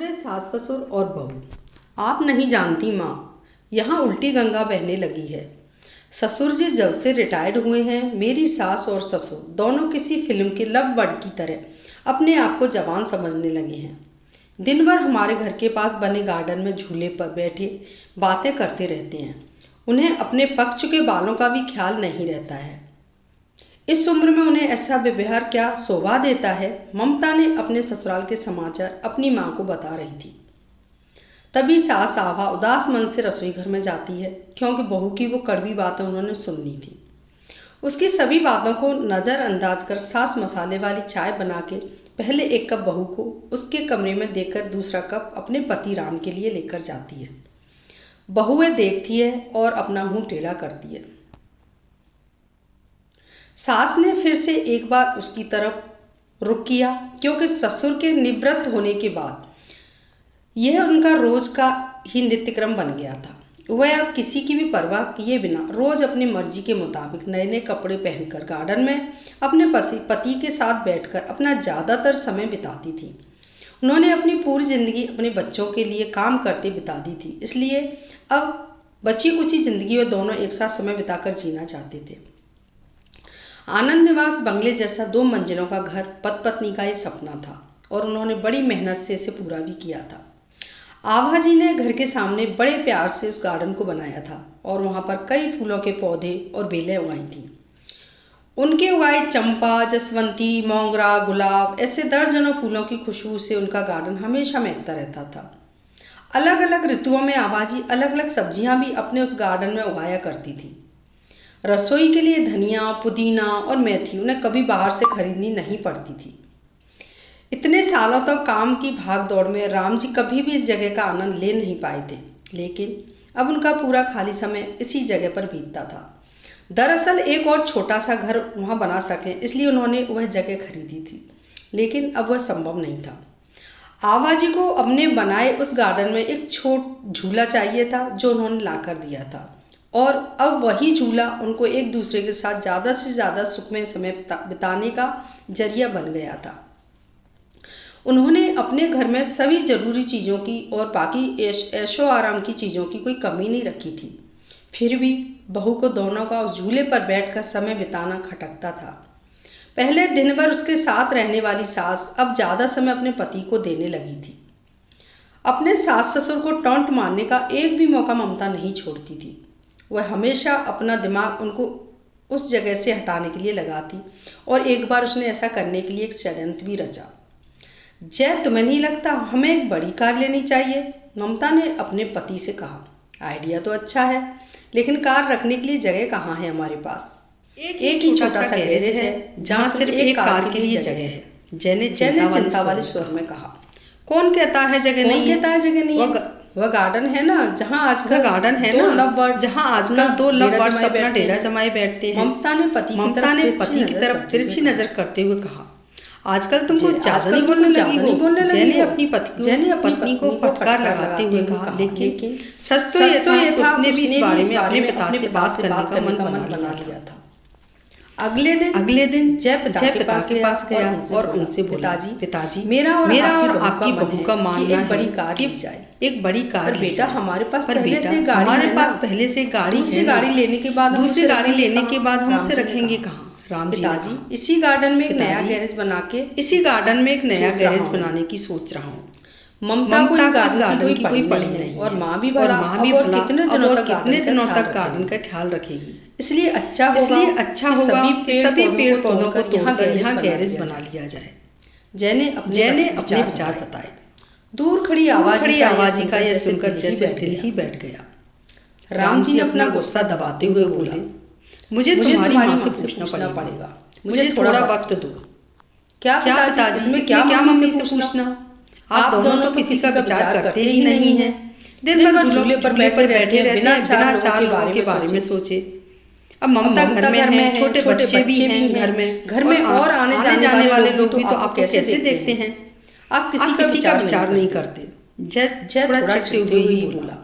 अपने सास ससुर और बहू। आप नहीं जानती माँ, यहाँ उल्टी गंगा बहने लगी है। ससुर जी जब से रिटायर्ड हुए हैं, मेरी सास और ससुर दोनों किसी फिल्म के लव बर्ड की तरह अपने आप को जवान समझने लगे हैं। दिन भर हमारे घर के पास बने गार्डन में झूले पर बैठे बातें करते रहते हैं। उन्हें अपने पक चुके बालों का भी ख्याल नहीं रहता है। इस उम्र में उन्हें ऐसा व्यवहार क्या शोभा देता है। ममता ने अपने ससुराल के समाचार अपनी माँ को बता रही थी। तभी सास आभा उदास मन से रसोई घर में जाती है, क्योंकि बहू की वो कड़वी बातें उन्होंने सुन ली थी। उसकी सभी बातों को नज़रअंदाज कर सास मसाले वाली चाय बना के पहले एक कप बहू को उसके कमरे में देकर दूसरा कप अपने पति राम के लिए लेकर जाती है। बहुएं देखती है और अपना मुंह टेढ़ा करती है। सास ने फिर से एक बार उसकी तरफ रुख किया, क्योंकि ससुर के निवृत्त होने के बाद यह उनका रोज का ही नित्यक्रम बन गया था। वह अब किसी की भी परवाह किए बिना रोज अपनी मर्जी के मुताबिक नए नए कपड़े पहनकर गार्डन में अपने पति के साथ बैठकर अपना ज़्यादातर समय बिताती थी। उन्होंने अपनी पूरी ज़िंदगी अपने बच्चों के लिए काम करते बिता दी थी, इसलिए अब बची कुची ज़िंदगी वे दोनों एक साथ समय बिताकर जीना चाहते थे। आनंद निवास बंगले जैसा 2 मंजिलों का घर पति पत्नी का ये सपना था और उन्होंने बड़ी मेहनत से इसे पूरा भी किया था। आभा जी ने घर के सामने बड़े प्यार से उस गार्डन को बनाया था और वहाँ पर कई फूलों के पौधे और बेलें उगाई थीं। उनके उगाए चंपा, जसवंती, मोगरा, गुलाब ऐसे दर्जनों फूलों की खुशबू से उनका गार्डन हमेशा महकता रहता था। अलग अलग ऋतुओं में आभा जी अलग अलग सब्जियाँ भी अपने उस गार्डन में उगाया करती थी। रसोई के लिए धनिया, पुदीना और मेथी उन्हें कभी बाहर से खरीदनी नहीं पड़ती थी। इतने सालों तक काम की भाग दौड़ में राम जी कभी भी इस जगह का आनंद ले नहीं पाए थे, लेकिन अब उनका पूरा खाली समय इसी जगह पर बीतता था। दरअसल एक और छोटा सा घर वहाँ बना सकें, इसलिए उन्होंने वह जगह खरीदी थी, लेकिन अब वह संभव नहीं था। आभा जी को अपने बनाए उस गार्डन में एक छोट झूला चाहिए था, जो उन्होंने लाकर दिया था, और अब वही झूला उनको एक दूसरे के साथ ज़्यादा से ज़्यादा सुखमय समय बिताने का जरिया बन गया था। उन्होंने अपने घर में सभी जरूरी चीज़ों की और बाकी ऐशो आराम की चीज़ों की कोई कमी नहीं रखी थी। फिर भी बहू को दोनों का उस झूले पर बैठकर समय बिताना खटकता था। पहले दिन भर उसके साथ रहने वाली सास अब ज़्यादा समय अपने पति को देने लगी थी। अपने सास ससुर को टॉन्ट मारने का एक भी मौका ममता नहीं छोड़ती थी। वह हमेशा अपना दिमाग उनको उस जगह से हटाने के लिए लगाती और एक बार उसने ऐसा करने के लिए एक षड्यंत्र भी रचा। जय, तुम्हें नहीं लगता हमें एक बड़ी कार लेनी चाहिए? ममता ने अपने पति से कहा। आइडिया तो अच्छा है, लेकिन कार रखने के लिए जगह कहाँ है हमारे पास? एक ही छोटा सा गैरेज है जहाँ सिर्फ एक कार के लिए जगह है। जय ने चिंता वाले स्वर में कहा। कौन कहता है जगह नहीं है? वह गार्डन है ना, जहाँ आजकल गार्डन है ना, जहाँ आजकल 2 लवबर्ड्स अपना डेरा जमाए बैठते हैं। ममता ने पति की तरफ तिरछी नजर करते हुए कहा। आजकल तुमको ज्यादा नहीं बोलने लगी हो। अपनी पत्नी को फटकार लगाते हुए कहा, लेकिन सच तो ये था उसने भी इस बारे में अपने पिता से बात करने का मन बना लिया था। अगले दिन जय पिता के पास गया और उनसे बोला, पिताजी मेरा और आपकी बहू का मानना है एक बड़ी कार और बेटा हमारे पास पहले से गाड़ी दूसरी गाड़ी लेने के बाद हम उसे रखेंगे कहाँ? राम जी, पिताजी इसी गार्डन में एक नया गैरेज बनाने की सोच रहा हूँ। ममता को इस गार्डन की कोई पड़ी नहीं और माँ भी भला कितने दिनों तक गार्डन का ख्याल रखेगी। इसलिए अच्छा होगा सभी पेड़ पौधों को यहाँ गैरेज बना लिया जाए। जय ने अपने विचार बताए। दूर खड़ी आवाज का यह सुनकर जैसे दिल ही बैठ गया। राम जी ने अपना गुस्सा दबाते हुए बोले, मुझे तुम्हारी माँ से पूछना पड़ेगा, मुझे थोड़ा वक्त दो। क्या पिताजी, इसमें क्या मम्मी से पूछना? आप दोनों किसी का विचार करते ही नहीं हैं। दिन भर झूले पर बैठे रहते हैं बिना 4 लोगों के बारे में सोचे। अब ममता घर में है, छोटे बच्चे भी हैं घर में और आने जाने वाले लोग भी तो आप कैसे देखते हैं? आप किसी का विचार नहीं करते। जय थोड़ा चिढ़ते हुए ही बोला।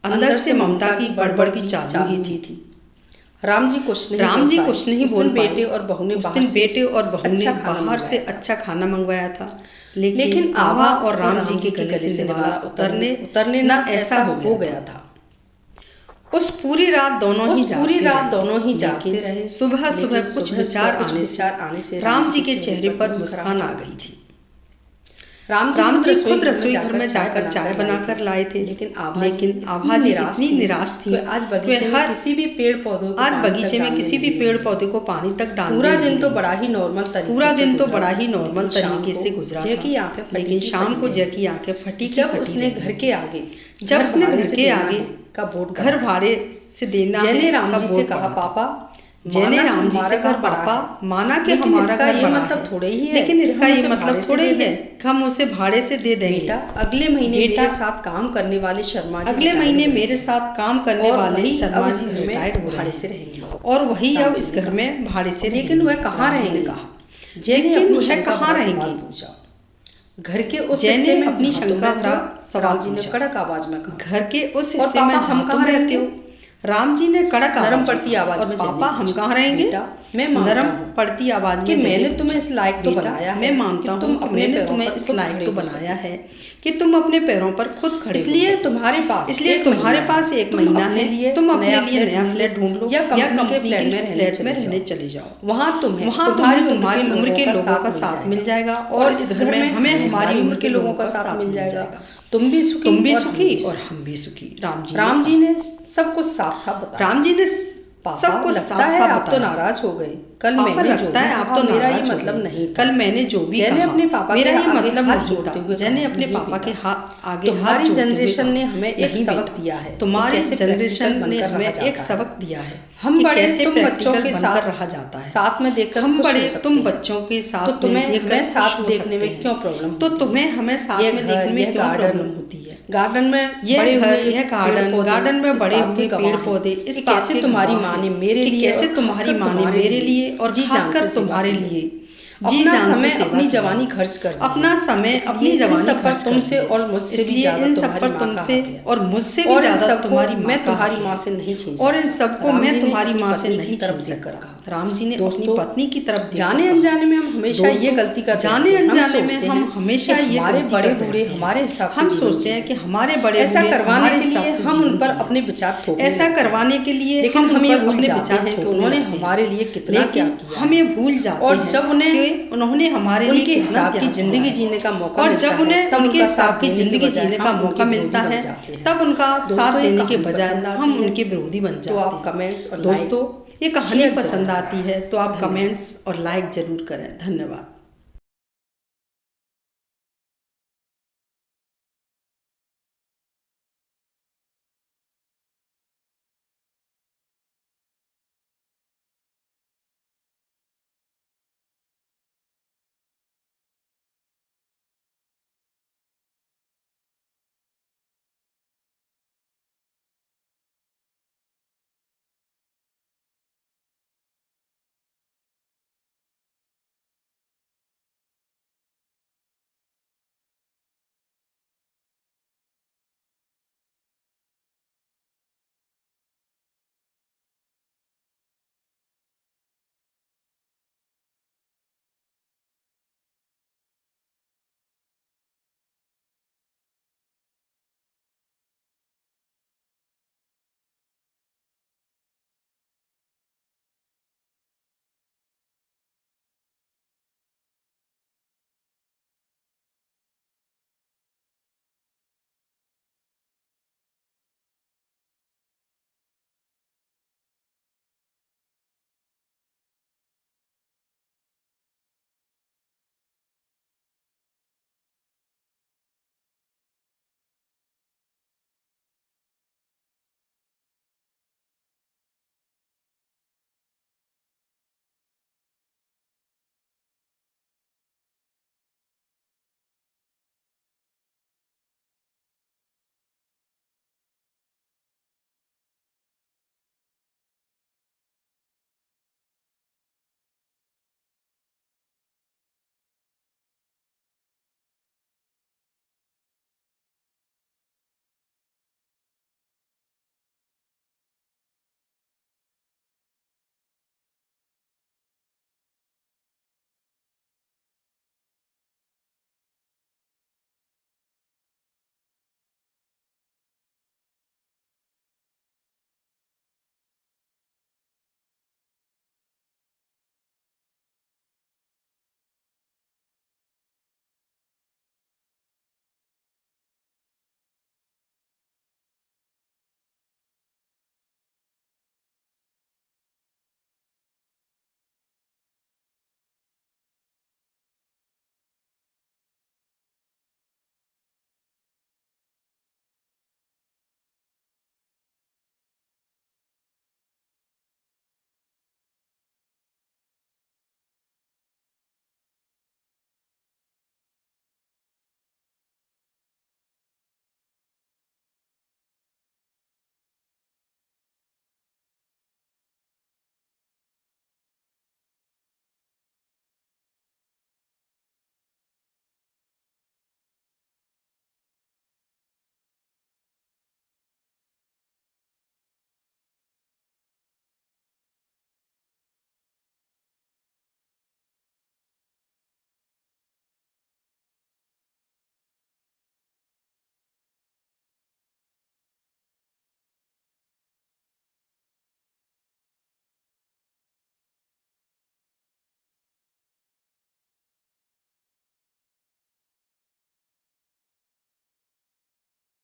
अंदर से ममता की बड़बड़ की चाल थी। राम जी कुछ नहीं बोल पाए। बेटे और बहू ने बाहर से अच्छा खाना मंगवाया था, लेकिन आवा और राम जी के गले से निवाला उतरने न ऐसा हो गया था। उस पूरी रात दोनों ही जागते रहे। सुबह कुछ विचार आने से राम जी के चेहरे पर मुस्कान आ गई थी। राम जी खुद रसोई घर में जाकर चाय बनाकर लाए थे, लेकिन आभा जी इतनी निराश थी। आज बगीचे में किसी भी पेड़ पौधे को पानी तक डालने पूरा दिन तो बड़ा ही नॉर्मल तरीके से गुजरा था, लेकिन शाम को जय की आंखें फटी। जब उसने घर के आगे का बोर्ड घर भाड़े से देना, जय ने राम जी से कहा, पापा हमारा घर पापा माना कि हमारा घर ये मतलब थोड़े ही है, लेकिन इसका ये मतलब थोड़े ही है हम उसे भाड़े से दे देंगे। बेटा अगले महीने मेरे साथ काम करने वाले शर्मा जी भाड़े से रहेंगे, और वही अब इस घर में भाड़े से। लेकिन वह कहाँ रहेंगे? जय ने अपनी कहाँ रहेंगे पूछा। घर के उस हिस्से में अपनी शंका भरा सवाल जी ने कड़क आवाज में कहा। घर के उस हिस्से में हम कहाँ रहते हो? राम जी ने कड़क नरम पड़ती आवाज में, पापा हम कहाँ रहेंगे? मैं नरम पड़ती आवाज में, मैंने तुम्हें इस लायक तो बनाया है, मैं मानता हूँ तुम्हें इस लायक तो बनाया है कि तुम अपने पैरों पर खुद खड़े। इसलिए तुम्हारे पास एक महीना है, तुम अपने लिए नया फ्लैट ढूंढ लो या कंपनी के फ्लैट में रहने चले जाओ। वहाँ तुम्हारी उम्र के लोगों का साथ मिल जाएगा, और इस घर में हमें हमारी उम्र के लोगों का साथ मिल जाएगा। तुम भी सुखी और हम भी सुखी। राम जी ने सब कुछ साफ साफ बताया। राम जी ने सब कुछ साफ साफ आप तो नाराज हो गए। कल मैंने जो भी आप तो मेरा ये मतलब नहीं। कल मैंने जो भी जैने अपने पापा मेरा ये मतलब हाथ जोड़ते हुए जैने अपने पापा के आगे तुम्हारी जनरेशन ने हमें एक सबक दिया है। तुम्हारी जनरेशन ने हमें एक सबक दिया है। हम बड़े तुम बच्चों के साथ रहा जाता है, साथ में देखकर हम बड़े तुम बच्चों के साथ, तो तुम्हें साथ देखने में क्यों प्रॉब्लम? तो तुम्हें हमें साथ में देखने में क्यों प्रॉब्लम होती है? गार्डन में गार्डन में बड़े हुए पेड़ पौधे, इस बात से तुम्हारी माँ ने मेरे लिए, कैसे तुम्हारी माँ ने मेरे लिए और खासकर तुम्हारे लिए जी जान समय अपनी जवानी खर्च कर अपना समय अपनी जवानी पर तुमसे और मुझसे भी ज्यादा इन सब पर तुमसे और मुझसे भी ज्यादा तुम्हारी मैं तुम्हारी माँ से नहीं छीन, और इन सबको मैं तुम्हारी माँ से नहीं छीन सकता। राम जी ने अपनी पत्नी की तरफ जाने अनजाने में हम हमेशा ये गलती करते हैं। जाने अनजाने में हम हमेशा ये हमारे बड़े बूढ़े हमारे हिसाब से हम सोचते हैं कि हमारे बड़े ऐसा करवाने के लिए हम उन पर अपने विचार थोप, ऐसा करवाने के लिए लेकिन हम ये अपने विचार हैं कि उन्होंने हमारे लिए कितना क्या किया। हम ये भूल जाते हैं, और जब उन्होंने हमारे लिए हिसाब की जिंदगी जीने का मौका, और जब उन्हें उनके हिसाब की जिंदगी जीने का मौका मिलता है तब उनका साथ देने के बजाय हम उनके विरोधी बन जाते हैं। तो आप कमेंट्स और दोस्तों ये कहानी पसंद आती है तो आप कमेंट्स और लाइक जरूर करें। धन्यवाद।